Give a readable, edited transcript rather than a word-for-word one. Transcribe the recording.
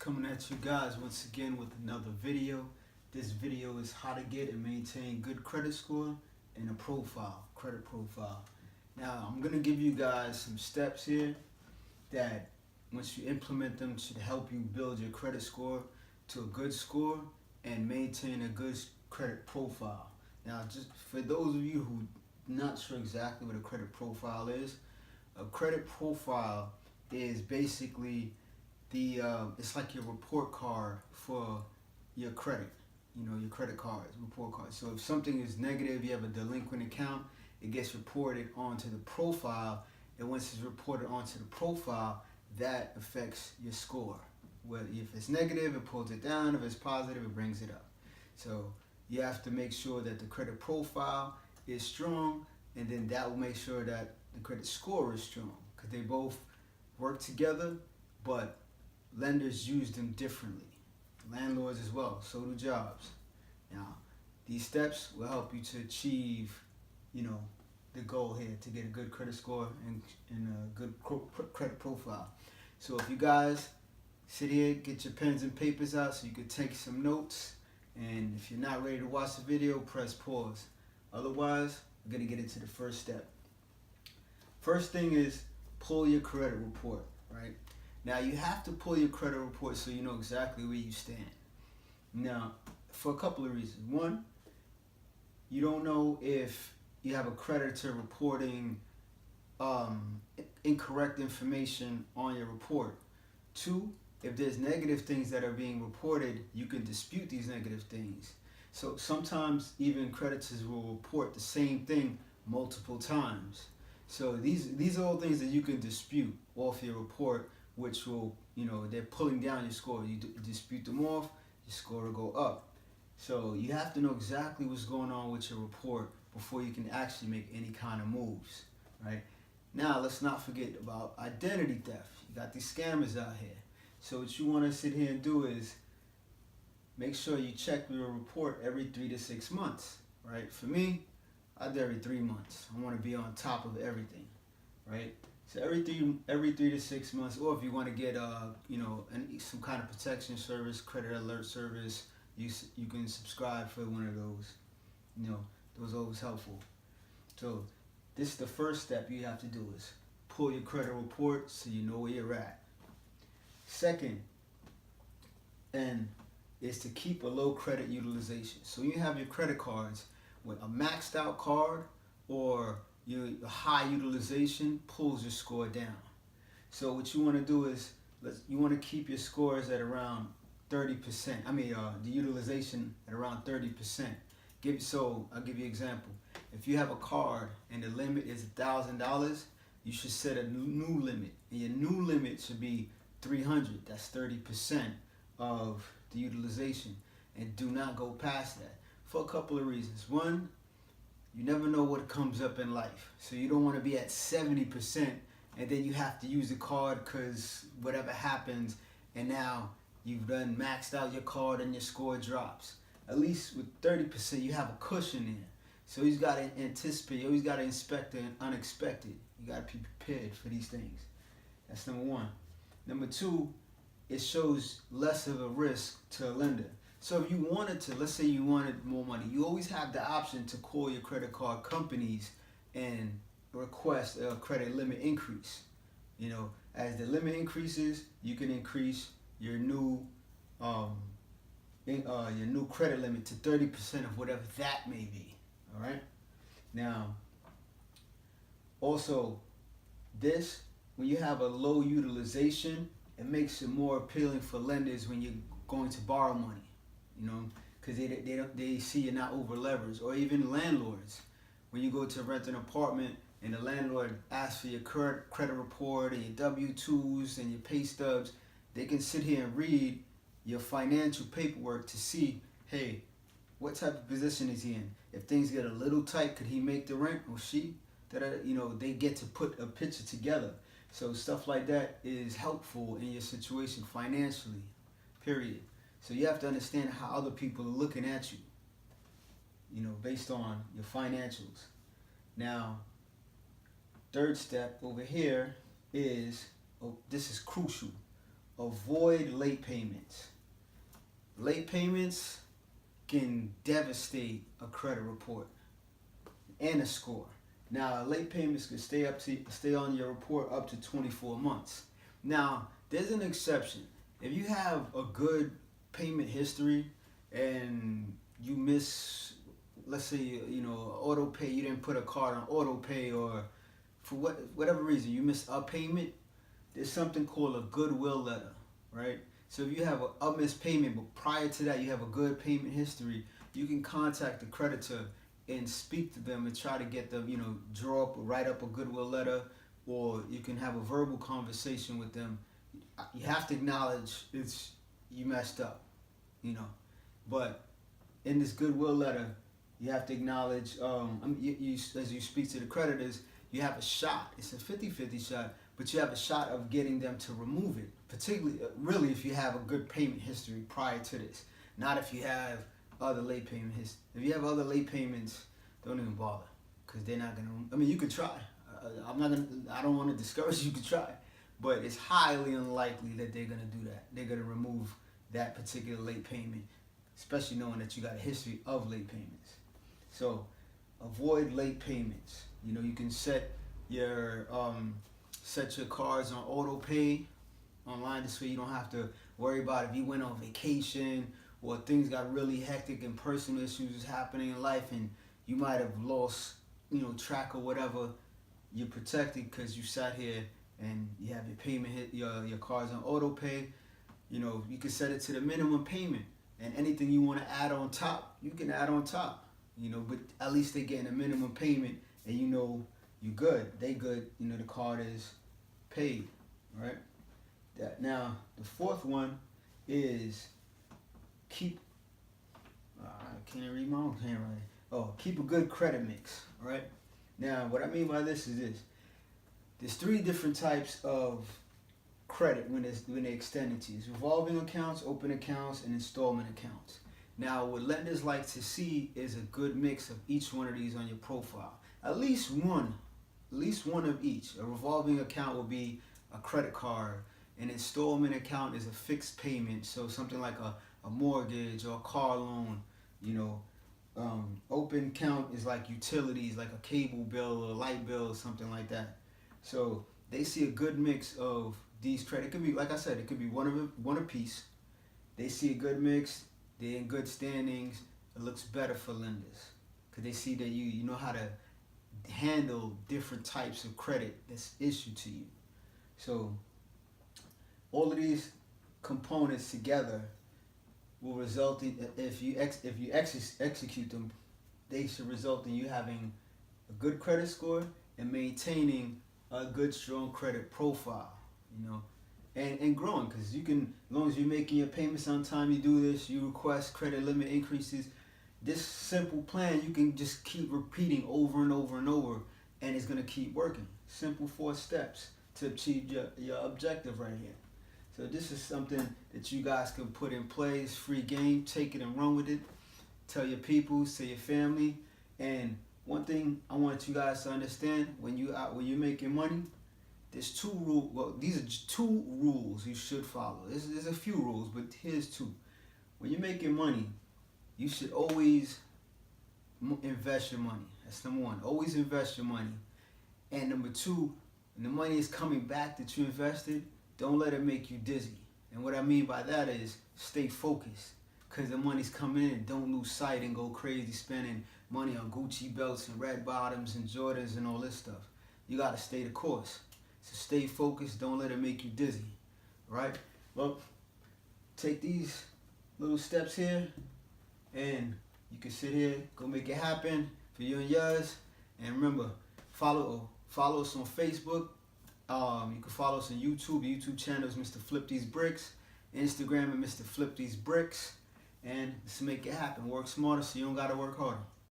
coming at you guys once again with another video. This video is how to get and maintain good credit score and a credit profile. Now I'm gonna give you guys some steps here that once you implement them should help you build your credit score to a good score and maintain a good credit profile. Now just for those of you who are not sure exactly what a credit profile is, a credit profile is basically it's like your report card for your credit, your credit cards, report card. So if something is negative, you have a delinquent account, it gets reported onto the profile, and once it's reported onto the profile, that affects your score. Well, if it's negative, it pulls it down. If it's positive, it brings it up. So you have to make sure that the credit profile is strong, and then that will make sure that the credit score is strong, because they both work together, but lenders use them differently. Landlords as well, so do jobs. Now, these steps will help you to achieve, the goal here, to get a good credit score and a good credit profile. So if you guys sit here, get your pens and papers out so you can take some notes. And if you're not ready to watch the video, press pause. Otherwise, we're gonna get into the first step. First thing is pull your credit report, right? Now you have to pull your credit report so you know exactly where you stand. Now, for a couple of reasons. One, you don't know if you have a creditor reporting incorrect information on your report. Two, if there's negative things that are being reported, you can dispute these negative things. So sometimes even creditors will report the same thing multiple times. So these are all things that you can dispute off your report, which will, they're pulling down your score. You dispute them off, your score will go up. So you have to know exactly what's going on with your report before you can actually make any kind of moves, right? Now, let's not forget about identity theft. You got these scammers out here. So what you want to sit here and do is make sure you check your report every 3 to 6 months, right? For me, I do every 3 months. I want to be on top of everything, right? So every three to 6 months, or if you want to get some kind of protection service, credit alert service, you can subscribe for one of those. Those are always helpful. So this is the first step you have to do, is pull your credit report so you know where you're at. Second, is to keep a low credit utilization. So you have your credit cards with a maxed out card or your high utilization pulls your score down. So what you want to do is you want to keep your scores at around 30%. The utilization at around 30%. So I'll give you an example. If you have a card and the limit is $1,000, you should set a new limit, and your new limit should be $300. That's 30% of the utilization, and do not go past that for a couple of reasons. One, you never know what comes up in life, so you don't want to be at 70% and then you have to use the card because whatever happens, and now you've done maxed out your card and your score drops. At least with 30%, you have a cushion there. So you got to anticipate, you always got to expect the unexpected. You got to be prepared for these things. That's number one. Number two, it shows less of a risk to a lender. So if you wanted to, let's say you wanted more money, you always have the option to call your credit card companies and request a credit limit increase. As the limit increases, you can increase your new credit limit to 30% of whatever that may be. All right. Now, also, when you have a low utilization, it makes it more appealing for lenders when you're going to borrow money, because they see you're not over leveraged. Or even landlords, when you go to rent an apartment and the landlord asks for your credit report and your W-2s and your pay stubs, they can sit here and read your financial paperwork to see, hey, what type of position is he in? If things get a little tight, could he make the rent, or she? They get to put a picture together. So stuff like that is helpful in your situation financially, period. So you have to understand how other people are looking at you, based on your financials. Now, third step over here is, this is crucial. avoid late payments. Late payments can devastate a credit report and a score. Now, late payments can stay on your report up to 24 months. Now, there's an exception. If you have a good payment history and you miss, let's say, auto pay, you didn't put a card on auto pay, or for whatever reason you missed a payment, there's something called a goodwill letter, right? So if you have a missed payment, but prior to that you have a good payment history, you can contact the creditor and speak to them and try to get them, write up a goodwill letter, or you can have a verbal conversation with them. You have to acknowledge you messed up, but in this goodwill letter, you have to acknowledge, as you speak to the creditors, you have a shot. It's a 50-50 shot, but you have a shot of getting them to remove it, particularly, really, if you have a good payment history prior to this. Not if you have other late payment history. If you have other late payments, don't even bother, because they're not gonna. You could try. I don't want to discourage you. You could try, but it's highly unlikely that they're gonna do that. They're gonna remove that particular late payment, especially knowing that you got a history of late payments. So, avoid late payments. You can set your cards on Autopay online. This way you don't have to worry about if you went on vacation or things got really hectic and personal issues was happening in life and you might have lost, track or whatever. You're protected because you sat here and you have your payment your cards on Autopay. You can set it to the minimum payment, and anything you want to add on top, you can add on top. But at least they're getting a minimum payment, and you good. They good. The card is paid, right? Now the fourth one is keep. I can't read my own handwriting. Oh, keep a good credit mix. All right. Now, what I mean by this is this: there's 3 different types of credit when they extend it to you. It's revolving accounts, open accounts, and installment accounts. Now, what lenders like to see is a good mix of each one of these on your profile. At least one of each. A revolving account will be a credit card. An installment account is a fixed payment, so something like a mortgage or a car loan. Open account is like utilities, like a cable bill or a light bill or something like that. So they see a good mix of these credit. It could be, like I said, it could be one apiece. They see a good mix. They're in good standings. It looks better for lenders because they see that you know how to handle different types of credit that's issued to you. So all of these components together will result in, if you execute them, they should result in you having a good credit score and maintaining a good, strong credit profile. And growing, because you can, as long as you're making your payments on time, you do this, you request credit limit increases. This simple plan you can just keep repeating over and over and over, and it's gonna keep working. Simple 4 steps to achieve your objective right here. So this is something that you guys can put in place. Free game. Take it and run with it. Tell your people, tell your family. And one thing I want you guys to understand: when you're making money, there's 2 rules. Well, these are 2 rules you should follow. There's a few rules, but here's 2. When you're making money, you should always invest your money. That's number 1. Always invest your money. And number 2, when the money is coming back that you invested, don't let it make you dizzy. And what I mean by that is stay focused, because the money's coming in. Don't lose sight and go crazy spending money on Gucci belts and red bottoms and Jordans and all this stuff. You got to stay the course. So stay focused. Don't let it make you dizzy. Right? Well, take these little steps here, and you can sit here, go make it happen for you and yours. And remember, follow us on Facebook. You can follow us on YouTube. YouTube channel is Mr. Flip These Bricks. Instagram at Mr. Flip These Bricks. And let's make it happen. Work smarter so you don't got to work harder.